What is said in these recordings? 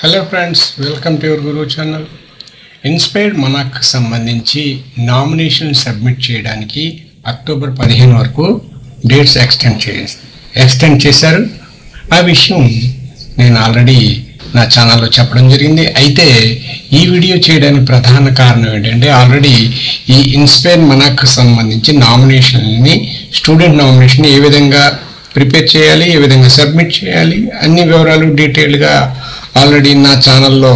Hello friends, welcome to your Guru channel. Inspired మనకు సంబంధించి nomination submit చేయడానికి October 15 వరకు డేట్స్ ఎక్స్టెండ్ చేశారు. ఆ విషయం నేను ఆల్రెడీ నా ఛానల్లో చెప్పడం జరిగింది. అయితే ఈ వీడియో చేయడానికి ప్రధాన కారణం ఏంటంటే, ఆల్రెడీ ఈ ఇన్స్పైర్డ్ మనకు సంబంధించి స్టూడెంట్ నామినేషన్ ఏ విధంగా ప్రిపేర్ చేయాలి, ఏ విధంగా సబ్మిట్ చేయాలి, అన్ని వివరాలు డీటెయిల్గా ఆల్రెడీ నా ఛానల్లో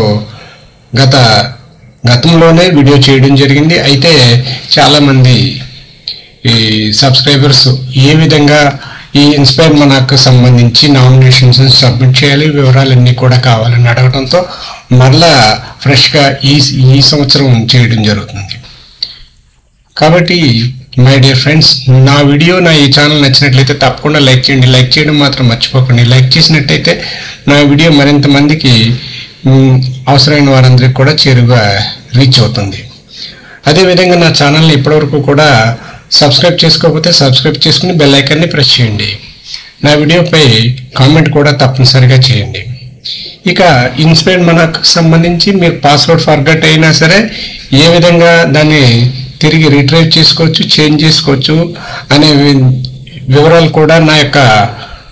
గతంలోనే వీడియో చేయడం జరిగింది. అయితే చాలామంది ఈ సబ్స్క్రైబర్స్ ఏ విధంగా ఈ ఇన్స్పైర్ మనకు సంబంధించి నామినేషన్స్ సబ్మిట్ చేయాలి, వివరాలన్నీ కూడా కావాలని అడగడంతో మరలా ఫ్రెష్గా ఈ సంవత్సరం చేయడం జరుగుతుంది. కాబట్టి మై డియర్ ఫ్రెండ్స్, నా ఈ ఛానల్ నచ్చినట్లయితే తప్పకుండా లైక్ చేయండి. లైక్ చేయడం మాత్రం మర్చిపోకండి. లైక్ చేసినట్టయితే నా వీడియో మరింత మందికి అవసరమైన వారందరికీ కూడా చేరుగా రీచ్ అవుతుంది. అదేవిధంగా నా ఛానల్ని ఇప్పటివరకు కూడా సబ్స్క్రైబ్ చేసుకోకపోతే సబ్స్క్రైబ్ చేసుకుని బెల్ ఐకాన్ని ప్రెస్ చేయండి. నా వీడియోపై కామెంట్ కూడా తప్పనిసరిగా చేయండి. ఇక ఇన్స్పైర్డ్ మనకు సంబంధించి మీరు పాస్వర్డ్ ఫర్గట్ అయినా సరే ఏ విధంగా దాన్ని తిరిగి రిట్రైవ్ చేసుకోవచ్చు, చేంజ్ చేసుకోవచ్చు అనే వివరాలు కూడా నా యొక్క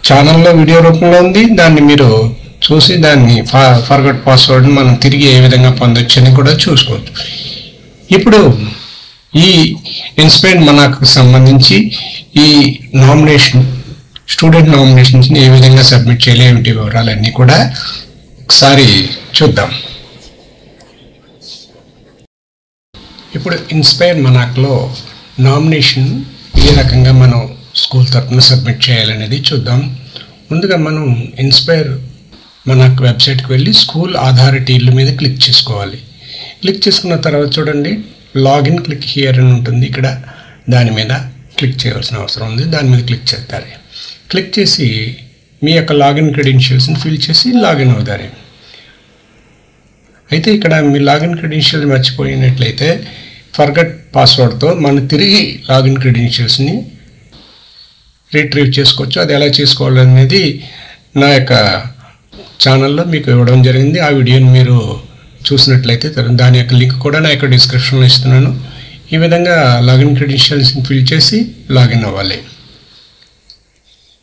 ఛానల్లో వీడియో రూపంలో ఉంది. దాన్ని మీరు చూసి దాన్ని ఫర్గట్ పాస్వర్డ్ని మనం తిరిగి ఏ విధంగా పొందొచ్చు అని కూడా చూసుకోవచ్చు. ఇప్పుడు ఈ ఇన్స్పైర్డ్ మనకు సంబంధించి ఈ స్టూడెంట్ నామినేషన్స్ని ఏ విధంగా సబ్మిట్ చేయాలి, ఏమిటి వివరాలన్నీ కూడా ఒకసారి చూద్దాం. ఇప్పుడు ఇన్స్పైర్ మనక్లో నామినేషన్ ఏ రకంగా మనం స్కూల్ తరఫున సబ్మిట్ చేయాలనేది చూద్దాం. ముందుగా మనం ఇన్స్పైర్ మనక్ వెబ్సైట్కి వెళ్ళి స్కూల్ అథారిటీల మీద క్లిక్ చేసుకోవాలి. క్లిక్ చేసుకున్న తర్వాత చూడండి, లాగిన్ క్లిక్ హియర్ అని ఉంటుంది. ఇక్కడ దాని మీద క్లిక్ చేయాల్సిన అవసరం ఉంది. దాని మీద క్లిక్ చేస్తారు. క్లిక్ చేసి మీ యొక్క లాగిన్ క్రెడెన్షియల్స్ని ఫిల్ చేసి లాగిన్ అవుతారు. అయితే ఇక్కడ మీ లాగిన్ క్రెడెన్షియల్ మర్చిపోయినట్లయితే ఫర్గట్ పాస్వర్డ్తో మనం తిరిగి లాగిన్ క్రెడెన్షియల్స్ని రిట్రీవ్ చేసుకోవచ్చు. అది ఎలా చేసుకోవాలనేది నా యొక్క ఛానల్లో మీకు ఇవ్వడం జరిగింది. ఆ వీడియోని మీరు చూసినట్లయితే దాని యొక్క లింక్ కూడా నా యొక్క డిస్క్రిప్షన్లో ఇస్తున్నాను. ఈ విధంగా లాగిన్ క్రెడెన్షియల్స్ని ఫిల్ చేసి లాగిన్ అవ్వాలి.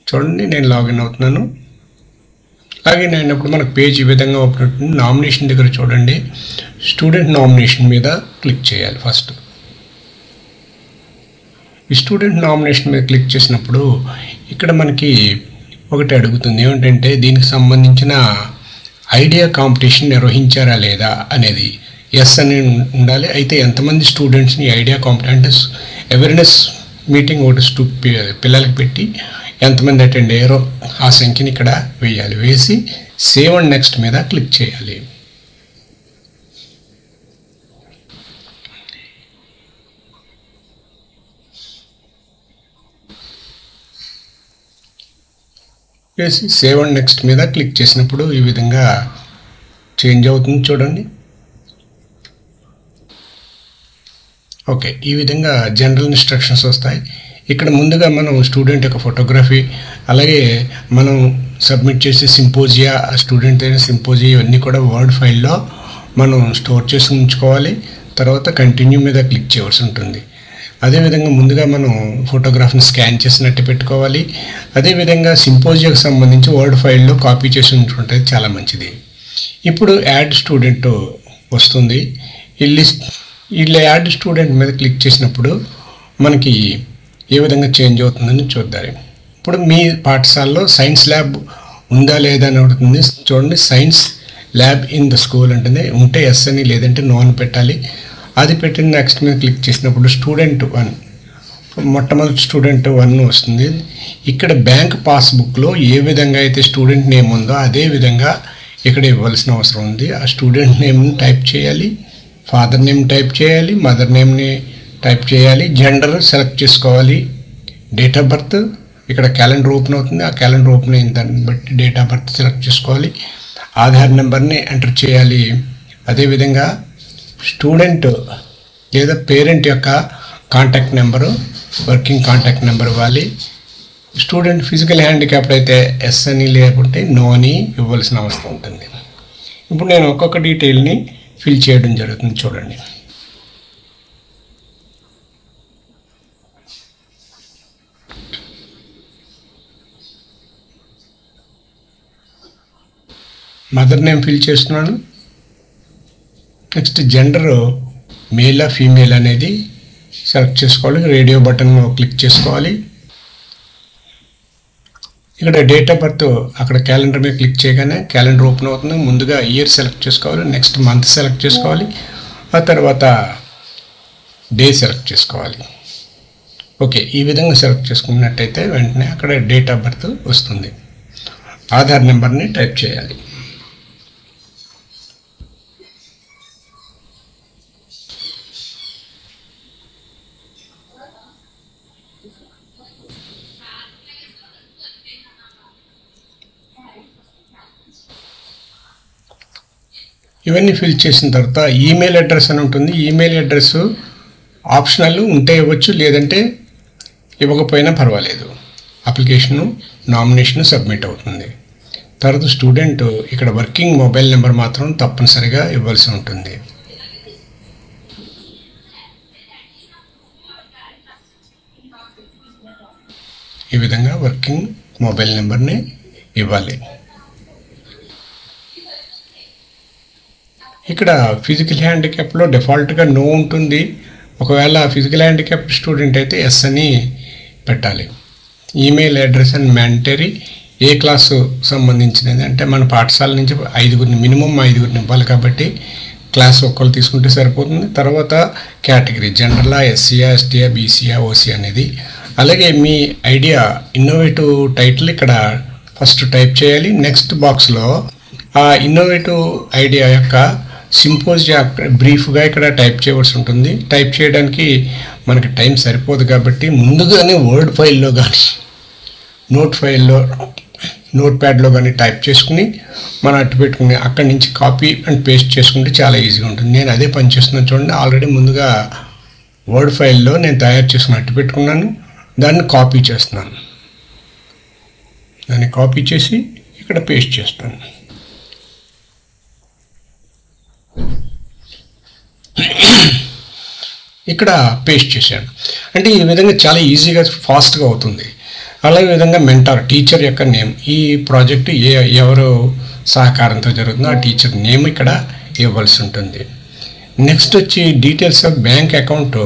చూడండి, నేను లాగిన్ అవుతున్నాను. లాగిన్ అయినప్పుడు మనకు పేజ్ ఈ విధంగా ఓపెన్ అవుతుంది. నామినేషన్ దగ్గర చూడండి, స్టూడెంట్ నామినేషన్ మీద క్లిక్ చేయాలి. ఫస్ట్ ఈ స్టూడెంట్ నామినేషన్ మీద క్లిక్ చేసినప్పుడు ఇక్కడ మనకి ఒకటి అడుగుతుంది. ఏమిటంటే, దీనికి సంబంధించిన ఐడియా కాంపిటీషన్ నిర్వహించారా లేదా అనేది ఎస్ అని ఉండాలి. అయితే ఎంతమంది స్టూడెంట్స్ని ఐడియా కాంపిటీషన్ అవేర్నెస్ మీటింగ్ ఒకటి పిల్లలకి పెట్టి ఎంతమంది అటెండ్ అయ్యారో ఆ సంఖ్యని ఇక్కడ వేయాలి. వేసి సేవ్ అండ్ నెక్స్ట్ మీద క్లిక్ చేయాలి. వేసి సేవ్ అండ్ నెక్స్ట్ మీద క్లిక్ చేసినప్పుడు ఈ విధంగా చేంజ్ అవుతుంది. చూడండి, ఓకే. ఈ విధంగా జనరల్ ఇన్స్ట్రక్షన్స్ వస్తాయి. ఇక్కడ ముందుగా మనం స్టూడెంట్ యొక్క ఫోటోగ్రఫీ, అలాగే మనం సబ్మిట్ చేసే సింపోజియా, స్టూడెంట్ అయిన సింపోజియా ఇవన్నీ కూడా వర్డ్ ఫైల్లో మనం స్టోర్ చేసి ఉంచుకోవాలి. తర్వాత కంటిన్యూ మీద క్లిక్ చేయవలసి ఉంటుంది. అదేవిధంగా ముందుగా మనం ఫోటోగ్రాఫ్ని స్కాన్ చేసినట్టు పెట్టుకోవాలి. అదేవిధంగా సింపోజియాకు సంబంధించి వర్డ్ ఫైల్లో కాపీ చేసి ఉంచుకుంటే చాలా మంచిది. ఇప్పుడు యాడ్ స్టూడెంట్ వస్తుంది. ఈ యాడ్ స్టూడెంట్ మీద క్లిక్ చేసినప్పుడు మనకి ఏ విధంగా చేంజ్ అవుతుందని చూద్దాం. ఇప్పుడు మీ పాఠశాలలో సైన్స్ ల్యాబ్ ఉందా లేదా అని అడుగుతుంది. చూడండి, science lab in the school అంటుంది. ఉంటే ఎస్ అని, లేదంటే నో అని పెట్టాలి. అది పెట్టిన నెక్స్ట్ మీద క్లిక్ చేసినప్పుడు స్టూడెంట్ 1, మొట్టమొదటి స్టూడెంట్ 1 వస్తుంది. ఇక్కడ బ్యాంక్ పాస్బుక్లో ఏ విధంగా అయితే స్టూడెంట్ నేమ్ ఉందో అదే విధంగా ఇక్కడ ఇవ్వాల్సిన అవసరం ఉంది. ఆ స్టూడెంట్ నేమ్ని టైప్ చేయాలి, ఫాదర్ నేమ్ టైప్ చేయాలి, మదర్ నేమ్ని టైప్ చేయాలి, జెండర్ సెలెక్ట్ చేసుకోవాలి, డేట్ ఆఫ్ బర్త్, ఇక్కడ క్యాలెండర్ ఓపెన్ అవుతుంది. ఆ క్యాలెండర్ ఓపెన్ అయిన దాన్ని బట్టి డేట్ ఆఫ్ బర్త్ సెలెక్ట్ చేసుకోవాలి, ఆధార్ నెంబర్ని ఎంటర్ చేయాలి. అదేవిధంగా స్టూడెంట్ లేదా పేరెంట్ యొక్క contact number, working contact number ఇవ్వాలి. స్టూడెంట్ ఫిజికల్ హ్యాండిక్యాప్డ్ అయితే ఎస్ అని, లేకుంటే నో అని ఇవ్వాల్సిన అవసరం ఉంటుంది. ఇప్పుడు నేను ఒక్కొక్క డీటెయిల్ని ఫిల్ చేయడం జరుగుతుంది. చూడండి. మదర్ నేమ్ ఫిల్ చేస్తున్నాను. నెక్స్ట్ జెండర్ మేలా ఫీమేల్ అనేది సెలెక్ట్ చేసుకోవాలి. రేడియో బటన్ క్లిక్ చేసుకోవాలి. ఇక్కడ డేట్ ఆఫ్ బర్త్ అక్కడ క్యాలెండర్ మీద క్లిక్ చేయగానే క్యాలెండర్ ఓపెన్ అవుతుంది. ముందుగా ఇయర్ సెలెక్ట్ చేసుకోవాలి. నెక్స్ట్ మంత్ సెలెక్ట్ చేసుకోవాలి. ఆ తర్వాత డే సెలెక్ట్ చేసుకోవాలి. ఓకే, ఈ విధంగా సెలెక్ట్ చేసుకున్నట్టయితే వెంటనే అక్కడ డేట్ ఆఫ్ బర్త్ వస్తుంది. ఆధార్ నెంబర్ని టైప్ చేయాలి. ఇవన్నీ ఫిల్ చేసిన తర్వాత ఈమెయిల్ అడ్రస్ అని ఉంటుంది. ఈమెయిల్ అడ్రస్ ఆప్షనల్ ఉంటే ఇవ్వచ్చు, లేదంటే ఇవ్వకపోయినా పర్వాలేదు. అప్లికేషను నామినేషన్ సబ్మిట్ అవుతుంది. తర్వాత స్టూడెంట్ ఇక్కడ వర్కింగ్ మొబైల్ నెంబర్ మాత్రం తప్పనిసరిగా ఇవ్వాల్సి ఉంటుంది. ఈ విధంగా వర్కింగ్ మొబైల్ నెంబర్ని ఇవ్వాలి. ఇక్కడ ఫిజికల్ హ్యాండిక్యాప్లో డిఫాల్ట్గా నో ఉంటుంది. ఒకవేళ ఫిజికల్ హ్యాండిక్యాప్ స్టూడెంట్ అయితే ఎస్ అని పెట్టాలి. Email address and mandatory A class సంబంధించినది అంటే మన పాఠశాల నుంచి మినిమం ఐదుగురిని ఇవ్వాలి కాబట్టి క్లాస్ ఒక్కరు తీసుకుంటే సరిపోతుంది. తర్వాత కేటగిరీ జనరలా, ఎస్సీయా, ఎస్టీయా, బీసీయా, ఓసీ అనేది. అలాగే మీ ఐడియా ఇన్నోవేటివ్ టైటిల్ ఇక్కడ ఫస్ట్ టైప్ చేయాలి. నెక్స్ట్ బాక్స్లో ఆ ఇన్నోవేటివ్ ఐడియా యొక్క సింపోజియా బ్రీఫ్గా ఇక్కడ టైప్ చేయవలసి ఉంటుంది. టైప్ చేయడానికి మనకి టైం సరిపోదు కాబట్టి ముందుగానే వర్డ్ ఫైల్లో కానీ నోట్ ప్యాడ్లో కానీ టైప్ చేసుకుని మనం అట్టు పెట్టుకుని అక్కడి నుంచి కాపీ అండ్ పేస్ట్ చేసుకుంటే చాలా ఈజీగా ఉంటుంది. నేను అదే పని చేస్తున్నాను. చూడండి, ఆల్రెడీ ముందుగా వర్డ్ ఫైల్లో నేను తయారు చేసుకుని అట్టు పెట్టుకున్నాను. దాన్ని కాపీ చేస్తున్నాను. దాన్ని కాపీ చేసి ఇక్కడ పేస్ట్ చేస్తాను. ఇక్కడ పేస్ట్ చేశాను. అంటే ఈ విధంగా చాలా ఈజీగా ఫాస్ట్గా అవుతుంది. అలాగే విధంగా మెంటార్ టీచర్ యొక్క నేమ్, ఈ ప్రాజెక్టు ఎవరు సహకారంతో జరుగుతుందో ఆ టీచర్ నేమ్ ఇక్కడ ఇవ్వాల్సి ఉంటుంది. నెక్స్ట్ వచ్చి details of bank account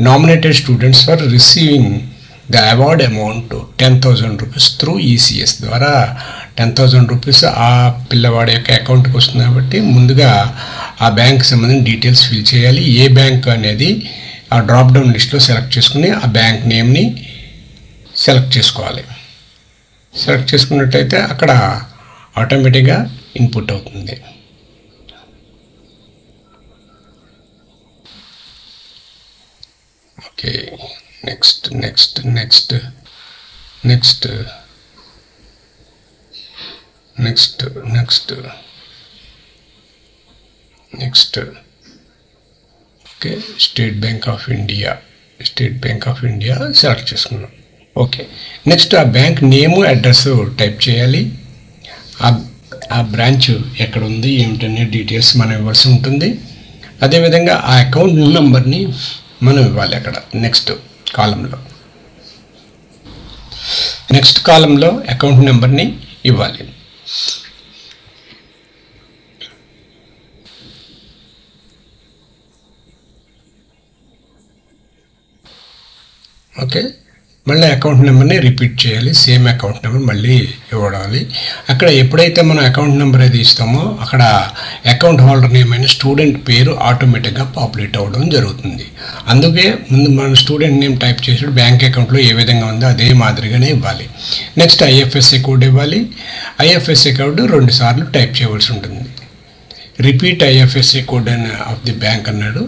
nominated students for receiving the award amount 10,000 rupees through ECS ద్వారా 10,000 రూపీస్ ఆ పిల్లవాడి యొక్క అకౌంట్కి వస్తుంది. కాబట్టి ముందుగా ఆ బ్యాంక్ సంబంధించిన డీటెయిల్స్ ఫిల్ చేయాలి. ఏ బ్యాంక్ అనేది ఆ డ్రాప్ డౌన్ లిస్ట్లో సెలెక్ట్ చేసుకుని ఆ బ్యాంక్ నేమ్ని సెలెక్ట్ చేసుకోవాలి. సెలెక్ట్ చేసుకున్నట్టయితే అక్కడ ఆటోమేటిక్గా ఇన్పుట్ అవుతుంది. Okay, next next next next next next next okay, state bank of India select చేసుకున్నాం. ఓకే, నెక్స్ట్ ఆ బ్యాంక్ నేము అడ్రస్ టైప్ చేయాలి. ఆ బ్రాంచ్ ఎక్కడ ఉంది ఏమిటనే డీటెయిల్స్ మనం ఇవ్వాల్సి ఉంటుంది. అదేవిధంగా ఆ అకౌంట్ నెంబర్ని మనం ఇవ్వాలి అక్కడ నెక్స్ట్ కాలంలో అకౌంట్ నెంబర్ని ఇవ్వాలి. ఓకే, మళ్ళీ అకౌంట్ నెంబర్ని రిపీట్ చేయాలి. సేమ్ అకౌంట్ నెంబర్ మళ్ళీ ఇవ్వాలి. అక్కడ ఎప్పుడైతే మనం అకౌంట్ నెంబర్ అది ఇస్తామో అక్కడ అకౌంట్ హోల్డర్ నేమ్ అయిన స్టూడెంట్ పేరు ఆటోమేటిక్గా పాపులేట్ అవ్వడం జరుగుతుంది. అందుకే ముందు మనం స్టూడెంట్ నేమ్ టైప్ చేసి బ్యాంక్ అకౌంట్లో ఏ విధంగా ఉందో అదే మాదిరిగానే ఇవ్వాలి. నెక్స్ట్ ఐఎఫ్ఎస్సి కోడ్ ఇవ్వాలి. ఐఎఫ్ఎస్సి కోడ్ 2 సార్లు టైప్ చేయవలసి ఉంటుంది. Repeat IFSC code of the bank అన్నాడు.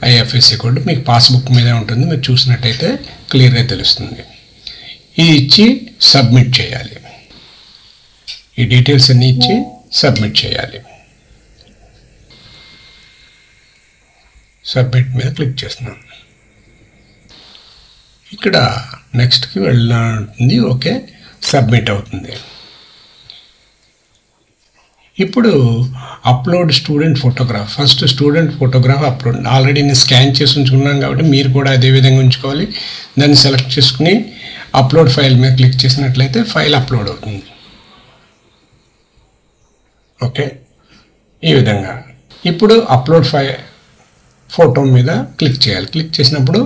ఐఎఫ్ఎస్సి కోడ్ మీకు పాస్బుక్ మీద ఉంటుంది, మీరు చూసినట్టయితే క్లియర్గా తెలుస్తుంది. ఇది ఇచ్చి సబ్మిట్ చేయాలి. ఈ డీటెయిల్స్ అన్నీ ఇచ్చి సబ్మిట్ చేయాలి. సబ్మిట్ మీద క్లిక్ చేస్తున్నాం. ఇక్కడ నెక్స్ట్కి వెళ్ళాలి. ఓకే, సబ్మిట్ అవుతుంది. ఇప్పుడు upload student photograph, first student photograph upload already నేను స్కాన్ చేసి ఉంచుకున్నాను కాబట్టి మీరు కూడా అదే విధంగా ఉంచుకోవాలి. దాన్ని సెలెక్ట్ చేసుకుని అప్లోడ్ ఫైల్ మీద క్లిక్ చేసినట్లయితే ఫైల్ అప్లోడ్ అవుతుంది. ఓకే, ఈ విధంగా ఇప్పుడు అప్లోడ్ ఫోటో మీద క్లిక్ చేయాలి. క్లిక్ చేసినప్పుడు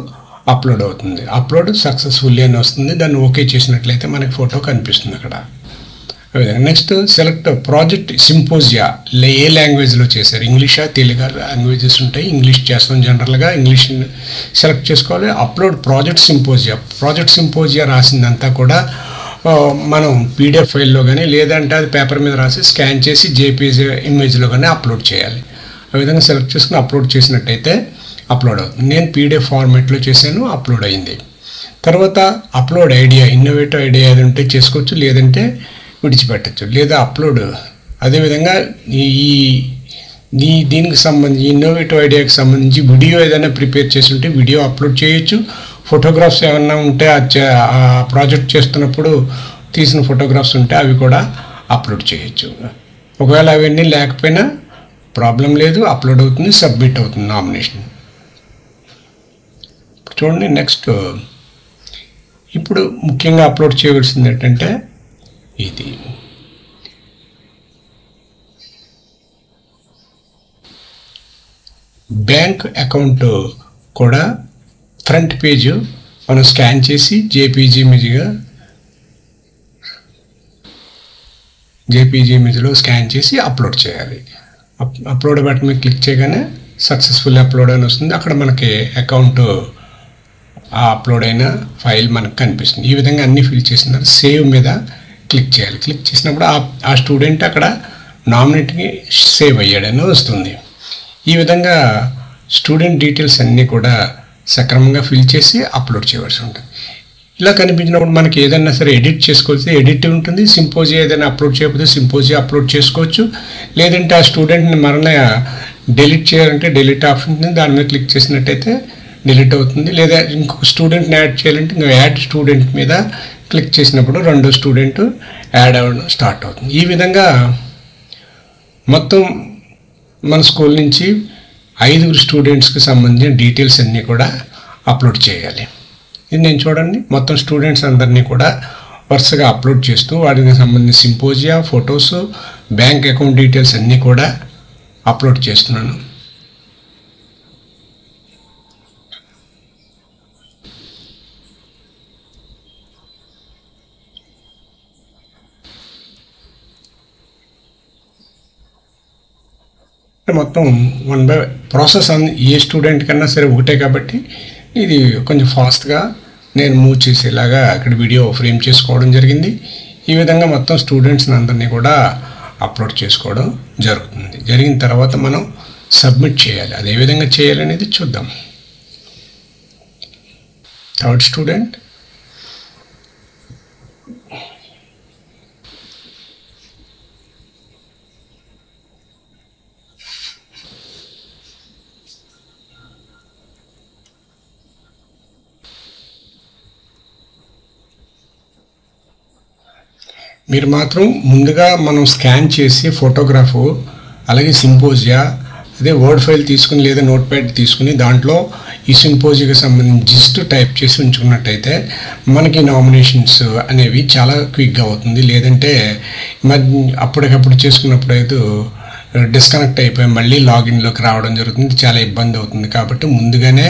అప్లోడ్ అవుతుంది. అప్లోడ్ సక్సెస్ఫుల్లీ అని వస్తుంది. దాన్ని ఓకే చేసినట్లయితే మనకి ఫోటో కనిపిస్తుంది అక్కడ. నెక్స్ట్ సెలెక్ట్ ప్రాజెక్ట్ సింపోజియా, ఏ లాంగ్వేజ్లో చేశారు, ఇంగ్లీషా తెలుగు లాంగ్వేజెస్ ఉంటాయి. ఇంగ్లీష్ చేస్తాం, జనరల్గా ఇంగ్లీష్ సెలెక్ట్ చేసుకోవాలి. అప్లోడ్ ప్రాజెక్ట్ సింపోజియా రాసిందంతా కూడా మనం పీడిఎఫ్ ఫైల్లో కానీ లేదంటే అది పేపర్ మీద రాసి స్కాన్ చేసి జేపీజీ ఇమేజ్లో కానీ అప్లోడ్ చేయాలి. ఆ విధంగా సెలెక్ట్ చేసుకుని అప్లోడ్ చేసినట్టయితే అప్లోడ్ అవుతుంది. నేను పీడిఎఫ్ ఫార్మాట్లో చేశాను, అప్లోడ్ అయింది. తర్వాత అప్లోడ్ ఐడియా, ఇన్నోవేటివ్ ఐడియా ఏది ఉంటే చేసుకోవచ్చు, లేదంటే విడిచిపెట్టచ్చు. లేదా అప్లోడ్ అదేవిధంగా దీనికి సంబంధించి ఇన్నోవేటివ్ ఐడియాకి సంబంధించి వీడియో ఏదైనా ప్రిపేర్ చేసి ఉంటే వీడియో అప్లోడ్ చేయొచ్చు. ఫోటోగ్రాఫ్స్ ఏమన్నా ఉంటే ఆ ప్రాజెక్ట్ చేస్తున్నప్పుడు తీసిన ఫోటోగ్రాఫ్స్ ఉంటే అవి కూడా అప్లోడ్ చేయొచ్చు. ఒకవేళ అవన్నీ లేకపోయినా ప్రాబ్లం లేదు, అప్లోడ్ అవుతుంది, సబ్మిట్ అవుతుంది నామినేషన్. చూడండి నెక్స్ట్, ఇప్పుడు ముఖ్యంగా అప్లోడ్ చేయవలసింది ఏంటంటే ఇది బ్యాంక్ అకౌంట్ కూడా ఫ్రంట్ పేజ్ మనం స్కాన్ చేసి జేపీజీ ఇమేజ్లో స్కాన్ చేసి అప్లోడ్ చేయాలి. అప్లోడ్ బటన్ మీద క్లిక్ చేయగానే సక్సెస్ఫుల్ అప్లోడ్ అని వస్తుంది. అక్కడ మనకి అకౌంట్ ఆ అప్లోడ్ అయిన ఫైల్ మనకు కనిపిస్తుంది. ఈ విధంగా అన్నీ ఫిల్ చేసిన తర్వాత సేవ్ మీద క్లిక్ చేయాలి. క్లిక్ చేసినప్పుడు ఆ స్టూడెంట్ అక్కడ నామినేట్కి సేవ్ అయ్యాడని వస్తుంది. ఈ విధంగా స్టూడెంట్ డీటెయిల్స్ అన్నీ కూడా సక్రమంగా ఫిల్ చేసి అప్లోడ్ చేయవలసి ఉంటుంది. ఇలా కనిపించినప్పుడు మనకి ఏదైనా సరే ఎడిట్ చేసుకోవచ్చు, ఎడిట్ ఉంటుంది. సింపోజియా ఏదైనా అప్లోడ్ చేయకపోతే సింపోజియా అప్లోడ్ చేసుకోవచ్చు. లేదంటే ఆ స్టూడెంట్ని మరలా డిలీట్ చేయాలంటే డిలీట్ ఆప్షన్ ఉంటుంది, దాని మీద క్లిక్ చేసినట్టయితే డిలీట్ అవుతుంది. లేదా ఇంకొక స్టూడెంట్ని యాడ్ చేయాలంటే ఇంకా యాడ్ స్టూడెంట్ మీద క్లిక్ చేసినప్పుడు రెండో స్టూడెంట్ యాడ్ అవ్వడం స్టార్ట్ అవుతుంది. ఈ విధంగా మొత్తం మన స్కూల్ నుంచి 5 స్టూడెంట్స్కి సంబంధించిన డీటెయిల్స్ అన్నీ కూడా అప్లోడ్ చేయాలి. ఇది నేను చూడండి మొత్తం స్టూడెంట్స్ అందరినీ కూడా వరుసగా అప్లోడ్ చేస్తూ వాటికి సంబంధించిన సింపోజియా, ఫొటోస్, బ్యాంక్ అకౌంట్ డీటెయిల్స్ అన్నీ కూడా అప్లోడ్ చేస్తున్నాను. మొత్తం one by process A student కన్నా సరే ఒకటే కాబట్టి ఇది కొంచెం ఫాస్ట్గా నేను మూవ్ చేసేలాగా ఇక్కడ వీడియో ఫ్రేమ్ చేసుకోవడం జరిగింది. ఈ విధంగా మొత్తం స్టూడెంట్స్ని అందరినీ కూడా అప్లోడ్ చేసుకోవడం జరుగుతుంది. జరిగిన తర్వాత మనం సబ్మిట్ చేయాలి. అది ఏ విధంగా చేయాలనేది చూద్దాం. థర్డ్ స్టూడెంట్, మీరు మాత్రం ముందుగా మనం స్కాన్ చేసి ఫోటోగ్రాఫ్ అలాగే సింపోజియా అదే వర్డ్ ఫైల్ తీసుకుని లేదా నోట్ ప్యాడ్ తీసుకుని దాంట్లో ఈ సింపోజియాకి సంబంధించి జిస్ట్ టైప్ చేసి ఉంచుకున్నట్టయితే మనకి నామినేషన్స్ అనేవి చాలా క్విక్గా అవుతుంది. లేదంటే అప్పటికప్పుడు చేసుకున్నప్పుడు అయితే డిస్కనెక్ట్ అయిపోయి మళ్ళీ లాగిన్లోకి రావడం జరుగుతుంది, చాలా ఇబ్బంది అవుతుంది. కాబట్టి ముందుగానే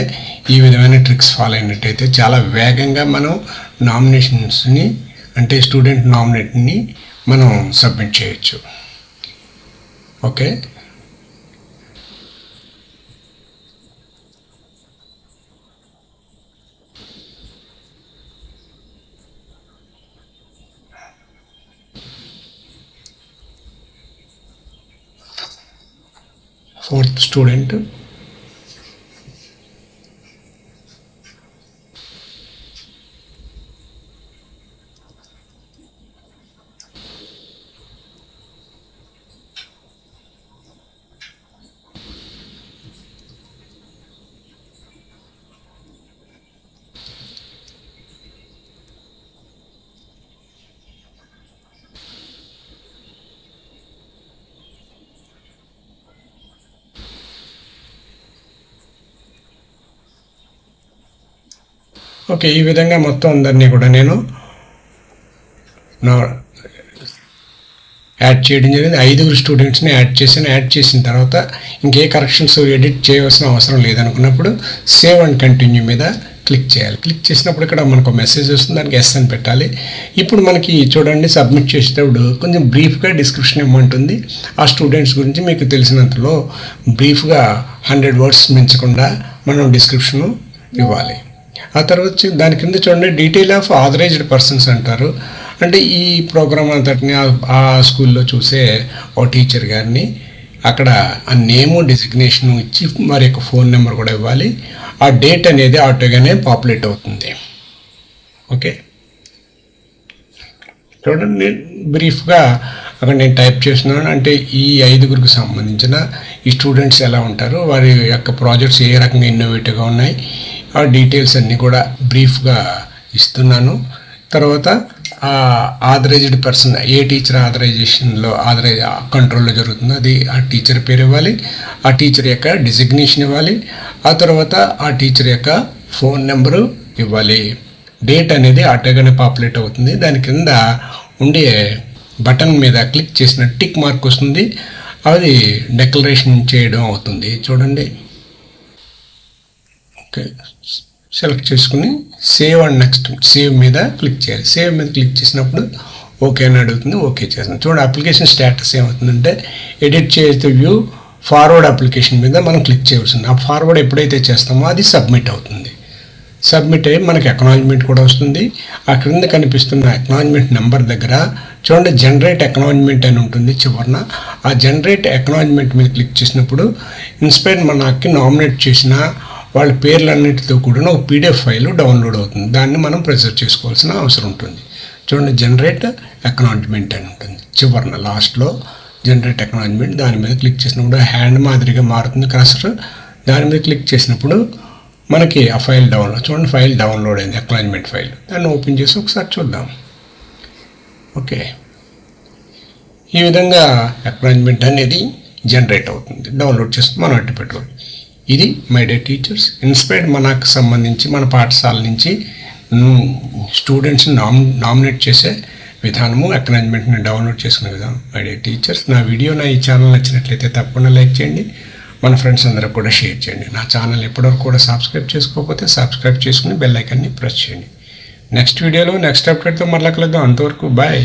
ఈ విధమైన ట్రిక్స్ ఫాలో అయినట్టయితే చాలా వేగంగా మనం నామినేషన్స్ని అంటే స్టూడెంట్ నామినేట్ని మనం సబ్మిట్ చేయొచ్చు. ఓకే, ఫోర్త్ స్టూడెంట్, ఓకే, ఈ విధంగా మొత్తం అందరినీ కూడా నేను నా యాడ్ చేయడం జరిగింది. 5 స్టూడెంట్స్ని యాడ్ చేసిన తర్వాత ఇంకే కరెక్షన్స్ ఎడిట్ చేయవలసిన అవసరం లేదనుకున్నప్పుడు సేవ్ అండ్ కంటిన్యూ మీద క్లిక్ చేయాలి. క్లిక్ చేసినప్పుడు ఇక్కడ మనకు మెసేజ్ వస్తుంది, దానికి ఎస్ అని పెట్టాలి. ఇప్పుడు మనకి చూడండి, సబ్మిట్ చేసేటప్పుడు కొంచెం బ్రీఫ్గా డిస్క్రిప్షన్ ఇవ్వమంటుంది. ఆ స్టూడెంట్స్ గురించి మీకు తెలిసినంతలో బ్రీఫ్గా 100 words మించకుండా మనం డిస్క్రిప్షను ఇవ్వాలి. ఆ తర్వాత దాని కింద చూడండి, డీటెయిల్ ఆఫ్ ఆథరైజ్డ్ పర్సన్స్ అంటారు. అంటే ఈ ప్రోగ్రామ్ అంతటిని ఆ స్కూల్లో చూసే ఓ టీచర్ గారిని అక్కడ ఆ నేము డిజిగ్నేషను ఇచ్చి మరి యొక్క ఫోన్ నెంబర్ కూడా ఇవ్వాలి. ఆ డేట్ అనేది ఆటోగానే పాపులేట్ అవుతుంది. ఓకే, చూడండి బ్రీఫ్గా అక్కడ నేను టైప్ చేస్తున్నాను. అంటే ఈ 5 సంబంధించిన ఈ స్టూడెంట్స్ ఎలా ఉంటారు, వారి యొక్క ప్రాజెక్ట్స్ ఏ రకంగా ఇన్నోవేటివ్గా ఉన్నాయి, ఆ డీటెయిల్స్ అన్నీ కూడా బ్రీఫ్గా ఇస్తున్నాను. తర్వాత ఆథరైజ్డ్ పర్సన్ ఏ టీచర్ ఆథరైజేషన్లో కంట్రోల్లో జరుగుతుందో అది ఆ టీచర్ పేరు ఇవ్వాలి, ఆ టీచర్ యొక్క డిజిగ్నేషన్ ఇవ్వాలి, ఆ తర్వాత ఆ టీచర్ యొక్క ఫోన్ నెంబరు ఇవ్వాలి. డేట్ అనేది ఆటోగానే పాపులేట్ అవుతుంది. దాని కింద ఉండే బటన్ మీద క్లిక్ చేసిన టిక్ మార్క్ వస్తుంది, అది డిక్లరేషన్ చేయడం అవుతుంది. చూడండి, ఓకే, సెలెక్ట్ చేసుకుని సేవ్ అండ్ నెక్స్ట్ సేవ్ మీద క్లిక్ చేయాలి. సేవ్ మీద క్లిక్ చేసినప్పుడు ఓకే అని అడుగుతుంది, ఓకే చేస్తాం. చూడండి, అప్లికేషన్ స్టేటస్ ఏమవుతుందంటే ఎడిట్ చేస్తే వ్యూ ఫార్వర్డ్ అప్లికేషన్ మీద మనం క్లిక్ చేయవలసింది. ఆ ఫార్వర్డ్ ఎప్పుడైతే చేస్తామో అది సబ్మిట్ అవుతుంది. సబ్మిట్ అయ్యి మనకి అక్నాలజ్మెంట్ కూడా వస్తుంది. ఆ క్రింద కనిపిస్తున్న అక్నాలజ్మెంట్ నెంబర్ దగ్గర చూడండి, జనరేట్ అక్నాలజ్మెంట్ అని ఉంటుంది చివరన. ఆ జనరేట్ అక్నాలజ్మెంట్ మీద క్లిక్ చేసినప్పుడు ఇన్స్పైర్ మనకి నామినేట్ చేసిన వాళ్ళ పేర్లన్నిటితో కూడిన ఒక PDF ఫైల్ డౌన్లోడ్ అవుతుంది. దాన్ని మనం ప్రిజర్వ్ చేసుకోవాల్సిన అవసరం ఉంటుంది. చూడండి, జనరేట్ అక్నాలజ్మెంట్ అని ఉంటుంది చివరన లాస్ట్లో. జనరేట్ అక్నాలజ్మెంట్ దాని మీద క్లిక్ చేసినప్పుడు హ్యాండ్ మాదిరిగా మారుతుంది కర్సర్. దాని మీద క్లిక్ చేసినప్పుడు మనకి ఆ ఫైల్ డౌన్లోడ్, చూడండి ఫైల్ డౌన్లోడ్ అయింది, అక్నాలజ్మెంట్ ఫైల్. దాన్ని ఓపెన్ చేసి ఒకసారి చూద్దాం. ఓకే, ఈ విధంగా అక్నాలజ్మెంట్ అనేది జనరేట్ అవుతుంది. డౌన్లోడ్ చేసుకుని మనం అట్టు పెట్టుకోవాలి. ఇది మై డే టీచర్స్ ఇన్స్పైర్డ్ మనకు సంబంధించి మన పాఠశాల నుంచి స్టూడెంట్స్ని నామినేట్ చేసే విధానము, అక్నాలజ్మెంట్ని డౌన్లోడ్ చేసుకునే విధానం. My day teachers. నా వీడియో ఈ ఛానల్ నచ్చినట్లయితే తప్పకుండా లైక్ చేయండి, మన ఫ్రెండ్స్ అందరికి కూడా షేర్ చేయండి. నా ఛానల్ ఎప్పటివరకు కూడా సబ్స్క్రైబ్ చేసుకోకపోతే సబ్స్క్రైబ్ చేసుకుని బెల్ ఐకాన్ని ప్రెస్ చేయండి. నెక్స్ట్ వీడియోలో నెక్స్ట్ అప్డేట్తో మళ్ళీ కలుద్దాం. అంతవరకు బాయ్.